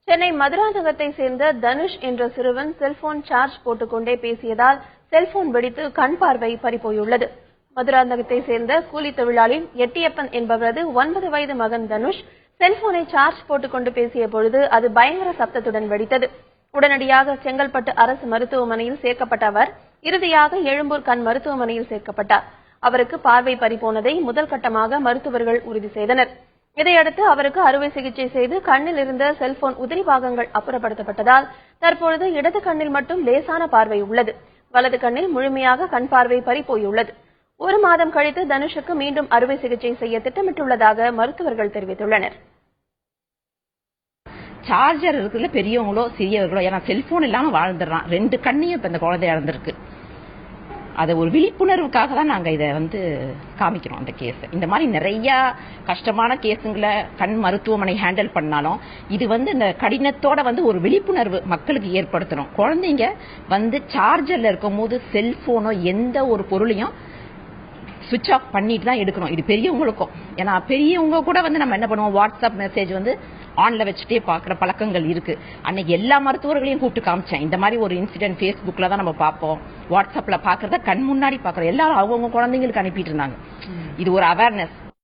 சென்னை மதுராந்தகத்தை சேர்ந்த தனுஷ் என்ற சிறுவன் செல்போன் சார்ஜ் போட்டுக்கொண்டே பேசியதால் செல்போன் வெடித்து கண் பார்வை பறிபோயுள்ளது. மதுராந்தகத்தை சேர்ந்த கூலி தொழிலாளி எட்டியப்பன் என்பவரது 9 வயது மகன் தனுஷ் செல்போனை சார்ஜ் போட்டுக்கொண்டு பேசிய பொழுது அது பயங்கர சப்தத்துடன் வெடித்தது. உடனடியாக செங்கல்பட்டு அரசு மருத்துவமனையில் சேர்க்கப்பட்ட அவர் இறுதியாக எழும்பூர் கண் மருத்துவமனையில் சேர்க்கப்பட்டார். அவருக்கு பார்வை பறிபோனதை முதல் கட்டமாக மருத்துவர்கள் உறுதி செய்தனர். இதையடுத்து அவருக்கு அறுவை சிகிச்சை செய்து கண்ணில் இருந்த செல்போன் உதிரி பாகங்கள் அப்புறப்படுத்தப்பட்டதால் தற்பொழுது இடது கண்ணில் மட்டும் லேசான பார்வை உள்ளது. வலது கண்ணில் முழுமையாக கண் பார்வை பறிபோயுள்ளது. 1 மாதம் கழித்து தனுஷுக்கு மீண்டும் அறுவை சிகிச்சை செய்ய திட்டமிட்டுள்ளதாக மருத்துவர்கள் தெரிவித்துள்ளனர். சார்ஜர் இருக்குல்ல, பெரியவங்களோ சிறியவர்களோ, ஏன்னா செல்போன் இல்லாம வாழ்ந்துடுறான். 2 கண்ணையும் இப்ப இந்த குழந்தை இழந்திருக்கு. அது ஒரு விழிப்புணர்வுக்காக தான் நாங்க இதை காமிக்கிறோம். அந்த கேஸ் இந்த மாதிரி நிறைய கஷ்டமான கேஸுங்களை கண் மருத்துவமனை ஹேண்டில் பண்ணாலும் இது இந்த கடினத்தோட ஒரு விழிப்புணர்வு மக்களுக்கு ஏற்படுத்தணும். குழந்தைங்க சார்ஜர்ல இருக்கும் போது செல்போனோ எந்த ஒரு பொருளையும் சுவிட்ச் ஆஃப் பண்ணிட்டு தான் எடுக்கணும். இது பெரியவங்களுக்கும், ஏன்னா பெரியவங்க கூட நம்ம என்ன பண்ணுவோம், வாட்ஸ்அப் மெசேஜ் ஆன்ல வச்சுட்டே பாக்குற பழக்கங்கள் இருக்கு. அன்னைக்கு எல்லா மருத்துவர்களையும் கூப்பிட்டு காமிச்சேன். இந்த மாதிரி ஒரு இன்சிடென்ட் Facebookல தான் நம்ம பார்ப்போம், வாட்ஸ்அப்ல பாக்குறத கண் முன்னாடி பாக்குறோம். எல்லாரும் அவங்க குழந்தைங்களுக்கு அனுப்பிட்டு இருந்தாங்க. இது ஒரு அவேர்னஸ்.